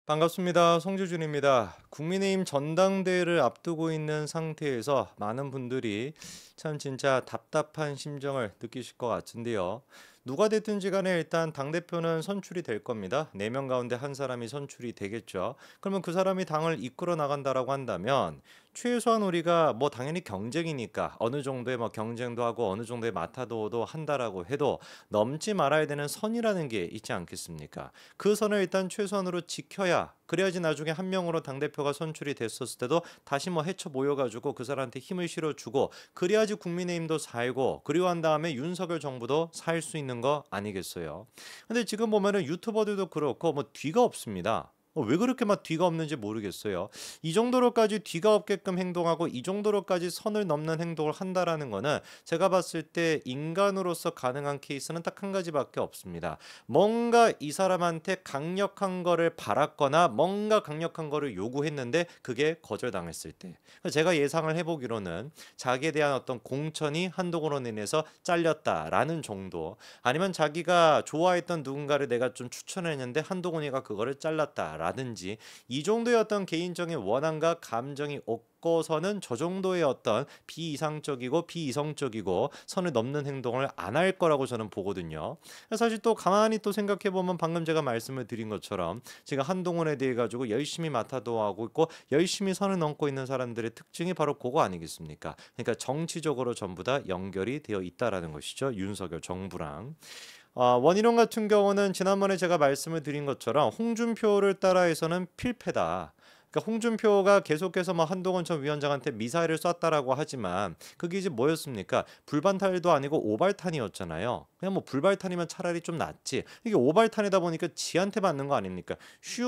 반갑습니다. 송주준입니다. 국민의힘 전당대회를 앞두고 있는 상태에서 많은 분들이 참 진짜 답답한 심정을 느끼실 것 같은데요. 누가 됐든지 간에 일단 당대표는 선출이 될 겁니다. 4명 가운데 한 사람이 선출이 되겠죠. 그러면 그 사람이 당을 이끌어 나간다라고 한다면 최소한 우리가 뭐 당연히 경쟁이니까 어느 정도의 뭐 경쟁도 하고 어느 정도의 마타도도 한다라고 해도 넘지 말아야 되는 선이라는 게 있지 않겠습니까? 그 선을 일단 최소한으로 지켜야 그래야지 나중에 한 명으로 당대표가 선출이 됐었을 때도 다시 뭐 헤쳐 모여가지고 그 사람한테 힘을 실어주고 그래야지 국민의힘도 살고 그리고 한 다음에 윤석열 정부도 살 수 있는 거 아니겠어요. 근데 지금 보면은 유튜버들도 그렇고 뭐 뒤가 없습니다. 왜 그렇게 막 뒤가 없는지 모르겠어요. 이 정도로까지 뒤가 없게끔 행동하고 이 정도로까지 선을 넘는 행동을 한다라는 거는 제가 봤을 때 인간으로서 가능한 케이스는 딱 한 가지밖에 없습니다. 뭔가 이 사람한테 강력한 거를 바랐거나 뭔가 강력한 거를 요구했는데 그게 거절당했을 때. 제가 예상을 해보기로는 자기에 대한 어떤 공천이 한동훈으로 인해서 잘렸다라는 정도, 아니면 자기가 좋아했던 누군가를 내가 좀 추천했는데 한동훈이가 그거를 잘랐다라든지 이 정도의 어떤 개인적인 원한과 감정이 없고서는 저 정도의 어떤 비이상적이고 비이성적이고 선을 넘는 행동을 안 할 거라고 저는 보거든요. 사실 또 가만히 또 생각해 보면 방금 제가 말씀을 드린 것처럼 지금 한동훈에 대해 가지고 열심히 마타도하고 있고 열심히 선을 넘고 있는 사람들의 특징이 바로 그거 아니겠습니까? 그러니까 정치적으로 전부 다 연결이 되어 있다라는 것이죠. 윤석열 정부랑. 원희룡 같은 경우는 지난번에 제가 말씀을 드린 것처럼 홍준표를 따라해서는 필패다. 그러니까 홍준표가 계속해서 뭐 한동훈 전 위원장한테 미사일을 쐈다라고 하지만 그게 이제 뭐였습니까? 불발탄도 아니고 오발탄이었잖아요. 그냥 뭐 불발탄이면 차라리 좀 낫지. 이게 오발탄이다 보니까 지한테 맞는 거 아닙니까? 슝,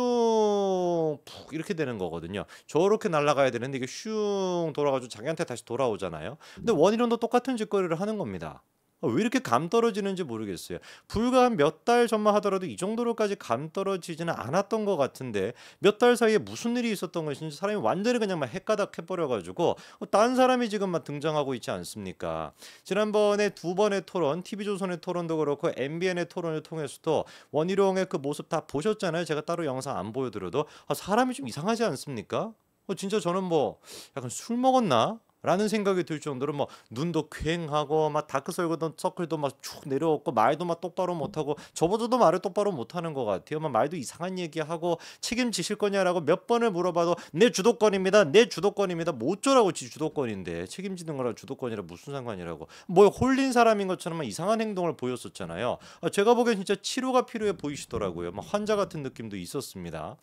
푹 이렇게 되는 거거든요. 저렇게 날아가야 되는데 이게 슝 돌아가지고 자기한테 다시 돌아오잖아요. 근데 원희룡도 똑같은 짓거리를 하는 겁니다. 왜 이렇게 감 떨어지는지 모르겠어요. 불과 한 몇 달 전만 하더라도 이 정도로까지 감 떨어지지는 않았던 것 같은데 몇 달 사이에 무슨 일이 있었던 것인지 사람이 완전히 그냥 막 헷가닥 해버려가지고 딴 사람이 지금 막 등장하고 있지 않습니까? 지난번에 두 번의 토론, TV조선의 토론도 그렇고 MBN의 토론을 통해서도 원희룡의 그 모습 다 보셨잖아요. 제가 따로 영상 안 보여드려도 사람이 좀 이상하지 않습니까? 진짜 저는 뭐 약간 술 먹었나? 라는 생각이 들 정도로 뭐 눈도 퀭하고 막 다크서클도 막 쭉 내려왔고 말도 막 똑바로 못하고 저보다도 말을 똑바로 못하는 것 같아요. 막 말도 이상한 얘기하고 책임지실 거냐라고 몇 번을 물어봐도 내 주도권입니다. 내 주도권입니다. 뭐 어쩌라고 지 주도권인데 책임지는 거랑 주도권이랑 무슨 상관이라고 뭐 홀린 사람인 것처럼 막 이상한 행동을 보였었잖아요. 제가 보기엔 진짜 치료가 필요해 보이시더라고요. 막 환자 같은 느낌도 있었습니다.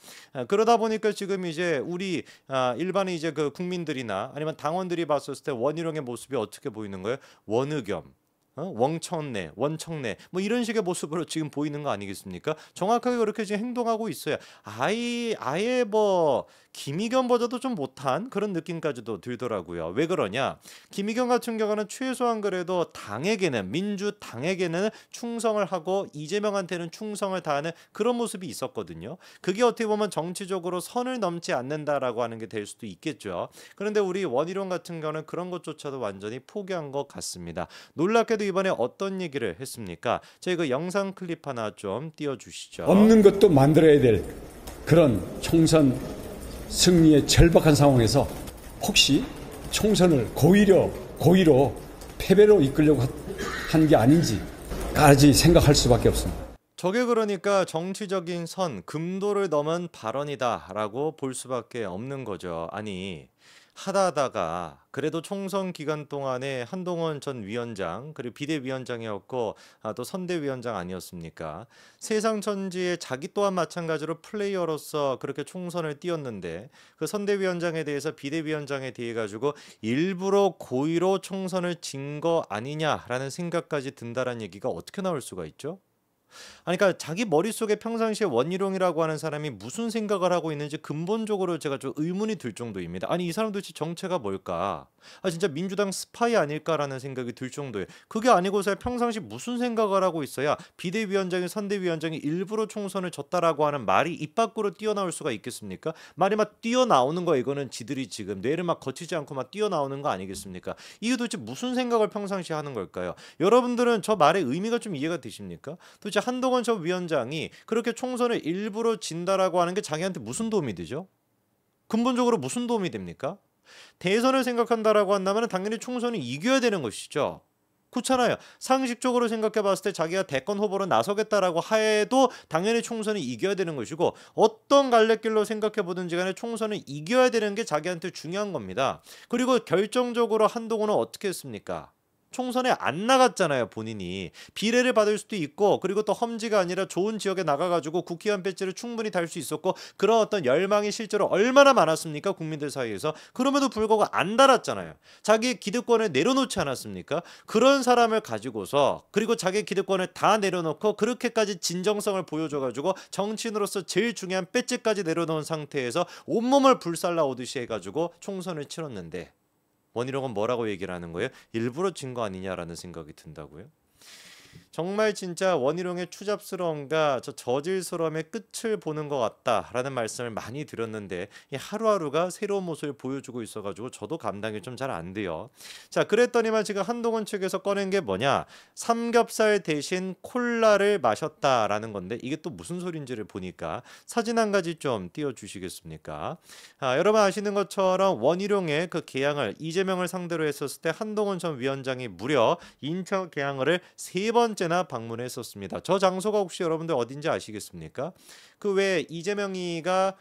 그러다 보니까 지금 이제 우리 일반의 이제 그 국민들이나 아니면 당원들이 봤었을 때 원희룡의 모습이 어떻게 보이는 거예요? 원의겸, 원청내, 원청내 뭐 이런 식의 모습으로 지금 보이는 거 아니겠습니까? 정확하게 그렇게 지금 행동하고 있어요. 아예 뭐 김의겸보다도 좀 못한 그런 느낌까지도 들더라고요. 왜 그러냐? 김의겸 같은 경우는 최소한 그래도 당에게는 민주당에게는 충성을 하고 이재명한테는 충성을 다하는 그런 모습이 있었거든요. 그게 어떻게 보면 정치적으로 선을 넘지 않는다라고 하는 게 될 수도 있겠죠. 그런데 우리 원희룡 같은 경우는 그런 것조차도 완전히 포기한 것 같습니다. 놀랍게도 이번에 어떤 얘기를 했습니까? 저희 그 영상 클립 하나 좀 띄워주시죠. 없는 것도 만들어야 될 그런 총선 승리의 절박한 상황에서 혹시 총선을 고의로 패배로 이끌려고 한 게 아닌지까지 생각할 수밖에 없습니다. 저게 그러니까 정치적인 선, 금도를 넘은 발언이다라고 볼 수밖에 없는 거죠. 아니, 하다가 그래도 총선 기간 동안에 한동훈 전 위원장 그리고 비대위원장이었고 또 선대위원장 아니었습니까? 세상 천지에 자기 또한 마찬가지로 플레이어로서 그렇게 총선을 뛰었는데 그 선대위원장에 대해서 비대위원장에 대해 가지고 일부러 고의로 총선을 진 거 아니냐라는 생각까지 든다라는 얘기가 어떻게 나올 수가 있죠? 아니 그러니까 자기 머릿속에 평상시에 원희룡이라고 하는 사람이 무슨 생각을 하고 있는지 근본적으로 제가 좀 의문이 들 정도입니다. 아니 이 사람 도대체 정체가 뭘까? 진짜 민주당 스파이 아닐까라는 생각이 들 정도예요. 그게 아니고서 평상시 무슨 생각을 하고 있어야 비대위원장이 선대위원장이 일부러 총선을 졌다라고 하는 말이 입 밖으로 뛰어나올 수가 있겠습니까? 말이 막 뛰어나오는 거 이거는 지들이 지금 뇌를 막 거치지 않고 막 뛰어나오는 거 아니겠습니까? 이게 도대체 무슨 생각을 평상시에 하는 걸까요? 여러분들은 저 말의 의미가 좀 이해가 되십니까? 도대체 도대체 한동훈 전 위원장이 그렇게 총선을 일부러 진다라고 하는 게 자기한테 무슨 도움이 되죠? 근본적으로 무슨 도움이 됩니까? 대선을 생각한다라고 한다면 당연히 총선을 이겨야 되는 것이죠. 그렇잖아요. 상식적으로 생각해 봤을 때 자기가 대권 후보로 나서겠다라고 해도 당연히 총선을 이겨야 되는 것이고, 어떤 갈래길로 생각해 보든지 간에 총선을 이겨야 되는 게 자기한테 중요한 겁니다. 그리고 결정적으로 한동훈은 어떻게 했습니까? 총선에 안 나갔잖아요. 본인이 비례를 받을 수도 있고, 그리고 또 험지가 아니라 좋은 지역에 나가가지고 국회의원 배지를 충분히 달 수 있었고, 그런 어떤 열망이 실제로 얼마나 많았습니까? 국민들 사이에서. 그럼에도 불구하고 안 달았잖아요. 자기의 기득권을 내려놓지 않았습니까? 그런 사람을 가지고서, 그리고 자기의 기득권을 다 내려놓고 그렇게까지 진정성을 보여줘가지고 정치인으로서 제일 중요한 배지까지 내려놓은 상태에서 온몸을 불살라 오듯이 해가지고 총선을 치렀는데, 원희룡은 뭐라고 얘기를 하는 거예요? 일부러 진 거 아니냐라는 생각이 든다고요. 정말 진짜 원희룡의 추잡스러움과 저 저질스러움의 끝을 보는 것 같다라는 말씀을 많이 드렸는데, 이 하루하루가 새로운 모습을 보여주고 있어가지고 저도 감당이 좀 잘 안 돼요. 자, 그랬더니만 지금 한동훈 측에서 꺼낸 게 뭐냐? 삼겹살 대신 콜라를 마셨다라는 건데, 이게 또 무슨 소린지를 보니까 사진 한 가지 좀 띄워주시겠습니까? 여러분 아시는 것처럼 원희룡의 그 계양을, 이재명을 상대로 했었을 때 한동훈 전 위원장이 무려 인천 계양을 3번째나 방문했었습니다. 저 장소가 혹시 여러분들 어딘지 아시겠습니까? 그 왜 이재명이가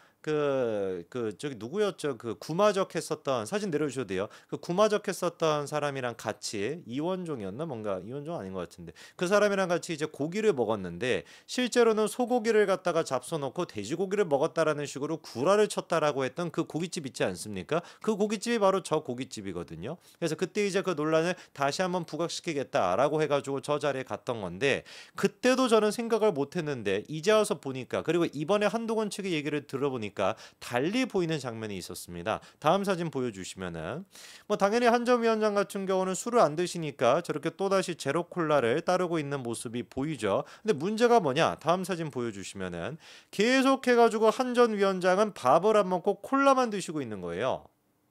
저기 누구였죠? 그 구마적 했었던, 사진 내려주셔도 돼요. 그 구마적 했었던 사람이랑 같이, 이원종이었나? 뭔가 이원종 아닌 것 같은데, 그 사람이랑 같이 이제 고기를 먹었는데, 실제로는 소고기를 갖다가 잡숴놓고 돼지고기를 먹었다라는 식으로 구라를 쳤다라고 했던 그 고깃집 있지 않습니까? 그 고깃집이 바로 저 고깃집이거든요. 그래서 그때 이제 그 논란을 다시 한번 부각시키겠다라고 해가지고 저 자리에 갔던 건데, 그때도 저는 생각을 못했는데 이제 와서 보니까, 그리고 이번에 한동훈 측의 얘기를 들어보니까 달리 보이는 장면이 있었습니다. 다음 사진 보여주시면은, 뭐 당연히 한 전 위원장 같은 경우는 술을 안 드시니까 저렇게 또다시 제로 콜라를 따르고 있는 모습이 보이죠. 근데 문제가 뭐냐? 다음 사진 보여주시면은 계속해가지고 한 전 위원장은 밥을 안 먹고 콜라만 드시고 있는 거예요.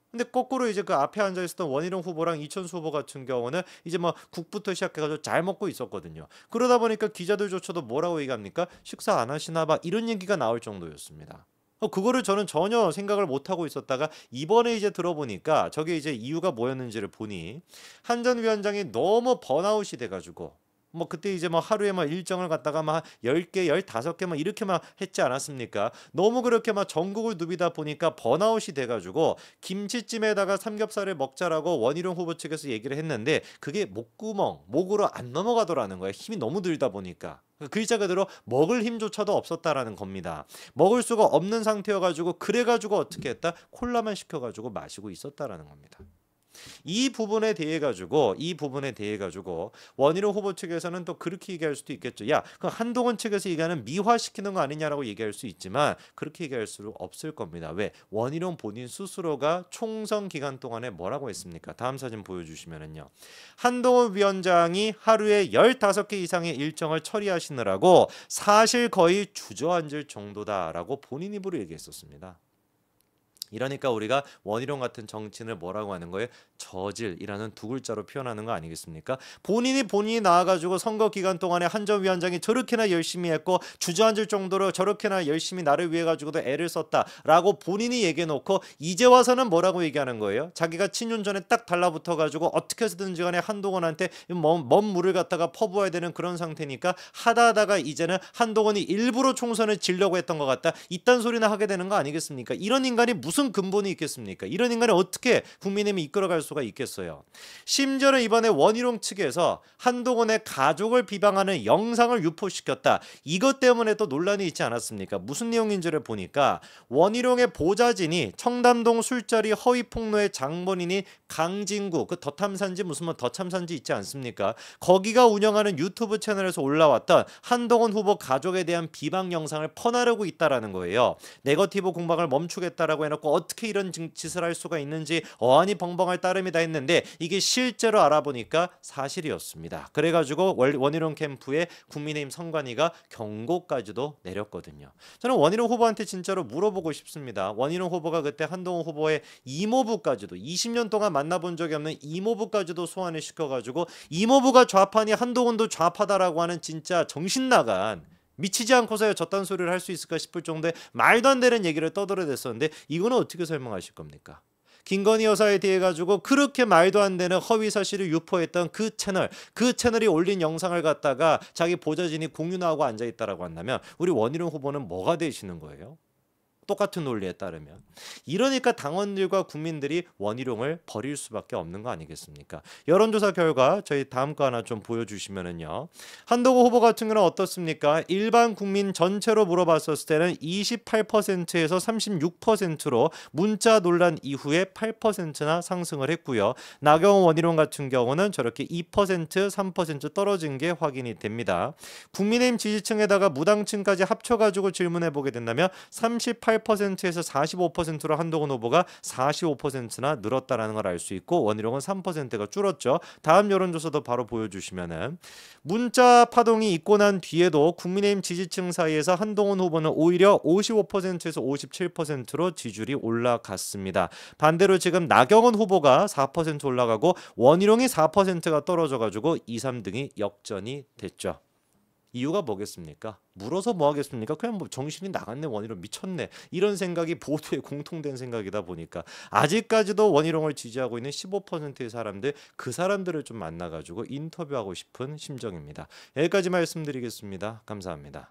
근데 거꾸로 이제 그 앞에 앉아 있었던 원희룡 후보랑 이천수 후보 같은 경우는 이제 뭐 국부터 시작해가지고 잘 먹고 있었거든요. 그러다 보니까 기자들조차도 뭐라고 얘기합니까? 식사 안 하시나 봐, 이런 얘기가 나올 정도였습니다. 그거를 저는 전혀 생각을 못 하고 있었다가 이번에 이제 들어보니까 저게 이제 이유가 뭐였는지를 보니, 한 전 위원장이 너무 번아웃이 돼가지고, 뭐 그때 이제 뭐 하루에 막 일정을 갖다가 막 10개, 15개 막 이렇게만 했지 않았습니까? 너무 그렇게 막 전국을 누비다 보니까 번아웃이 돼가지고 김치찜에다가 삼겹살을 먹자라고 원희룡 후보 측에서 얘기를 했는데, 그게 목구멍, 목으로 안 넘어가더라는 거예요. 힘이 너무 들다 보니까. 그 글자 그대로 먹을 힘조차도 없었다라는 겁니다. 먹을 수가 없는 상태여가지고, 그래가지고 어떻게 했다? 콜라만 시켜가지고 마시고 있었다라는 겁니다. 이 부분에 대해 가지고 원희룡 후보 측에서는 또 그렇게 얘기할 수도 있겠죠. 야, 그 한동훈 측에서 얘기하는 미화시키는 거 아니냐라고 얘기할 수 있지만, 그렇게 얘기할 수 없을 겁니다. 왜? 원희룡 본인 스스로가 총선 기간 동안에 뭐라고 했습니까? 다음 사진 보여주시면은요, 한동훈 위원장이 하루에 15개 이상의 일정을 처리하시느라고 사실 거의 주저앉을 정도다라고 본인 입으로 얘기했었습니다. 이러니까 우리가 원희룡 같은 정치인을 뭐라고 하는 거예요? 저질이라는 두 글자로 표현하는 거 아니겠습니까? 본인이 나와가지고 선거 기간 동안에 한 전 위원장이 저렇게나 열심히 했고 주저앉을 정도로 저렇게나 열심히 나를 위해 가지고도 애를 썼다라고 본인이 얘기해놓고, 이제 와서는 뭐라고 얘기하는 거예요? 자기가 친윤 전에 딱 달라붙어가지고 어떻게 해서든지 간에 한동훈한테 먼 물을 갖다가 퍼부어야 되는 그런 상태니까, 하다가 이제는 한동훈이 일부러 총선을 지려고 했던 것 같다, 이딴 소리나 하게 되는 거 아니겠습니까? 이런 인간이 무슨 근본이 있겠습니까? 이런 인간을 어떻게 국민의힘이 이끌어갈 수가 있겠어요? 심지어는 이번에 원희룡 측에서 한동훈의 가족을 비방하는 영상을 유포시켰다, 이것 때문에 또 논란이 있지 않았습니까? 무슨 내용인지를 보니까, 원희룡의 보좌진이 청담동 술자리 허위 폭로의 장본인이 강진구, 그 더탐산지 무슨 뭐 더참산지 있지 않습니까? 거기가 운영하는 유튜브 채널에서 올라왔던 한동훈 후보 가족에 대한 비방 영상을 퍼나르고 있다라는 거예요. 네거티브 공방을 멈추겠다라고 해놓고 갖고 어떻게 이런 짓을 할 수가 있는지 어안이 벙벙할 따름이다 했는데 이게 실제로 알아보니까 사실이었습니다. 그래가지고 원희룡 캠프의 국민의힘 선관위가 경고까지도 내렸거든요. 저는 원희룡 후보한테 진짜로 물어보고 싶습니다. 원희룡 후보가 그때 한동훈 후보의 이모부까지도 20년 동안 만나본 적이 없는 이모부까지도 소환을 시켜가지고 이모부가 좌파니 한동훈도 좌파다라고 하는 진짜 정신 나간 미치지 않고서야 저딴 소리를 할 수 있을까 싶을 정도의 말도 안 되는 얘기를 떠들어댔었는데 이거는 어떻게 설명하실 겁니까? 김건희 여사에 대해 가지고 그렇게 말도 안 되는 허위 사실을 유포했던 그 채널이 올린 영상을 갖다가 자기 보좌진이 공유하고 앉아 있다라고 한다면 우리 원희룡 후보는 뭐가 되시는 거예요? 똑같은 논리에 따르면. 이러니까 당원들과 국민들이 원희룡을 버릴 수밖에 없는 거 아니겠습니까? 여론조사 결과 저희 다음 거 하나 좀 보여주시면은요. 한동훈 후보 같은 경우는 어떻습니까? 일반 국민 전체로 물어봤었을 때는 28%에서 36%로 문자 논란 이후에 8%나 상승을 했고요. 나경원 원희룡 같은 경우는 저렇게 2%, 3% 떨어진 게 확인이 됩니다. 국민의힘 지지층에다가 무당층까지 합쳐가지고 질문해 보게 된다면 38%에서 45%로 한동훈 후보가 45%나 늘었다라는 걸 알 수 있고 원희룡은 3%가 줄었죠. 다음 여론조사도 바로 보여주시면은 문자 파동이 있고 난 뒤에도 국민의힘 지지층 사이에서 한동훈 후보는 오히려 55%에서 57%로 지지율이 올라갔습니다. 반대로 지금 나경원 후보가 4% 올라가고 원희룡이 4%가 떨어져가지고 2, 3등이 역전이 됐죠. 이유가 뭐겠습니까? 물어서 뭐 하겠습니까? 그냥 뭐 정신이 나갔네, 원희룡 미쳤네, 이런 생각이 모두의 공통된 생각이다 보니까 아직까지도 원희룡을 지지하고 있는 15%의 사람들, 그 사람들을 좀 만나가지고 인터뷰하고 싶은 심정입니다. 여기까지 말씀드리겠습니다. 감사합니다.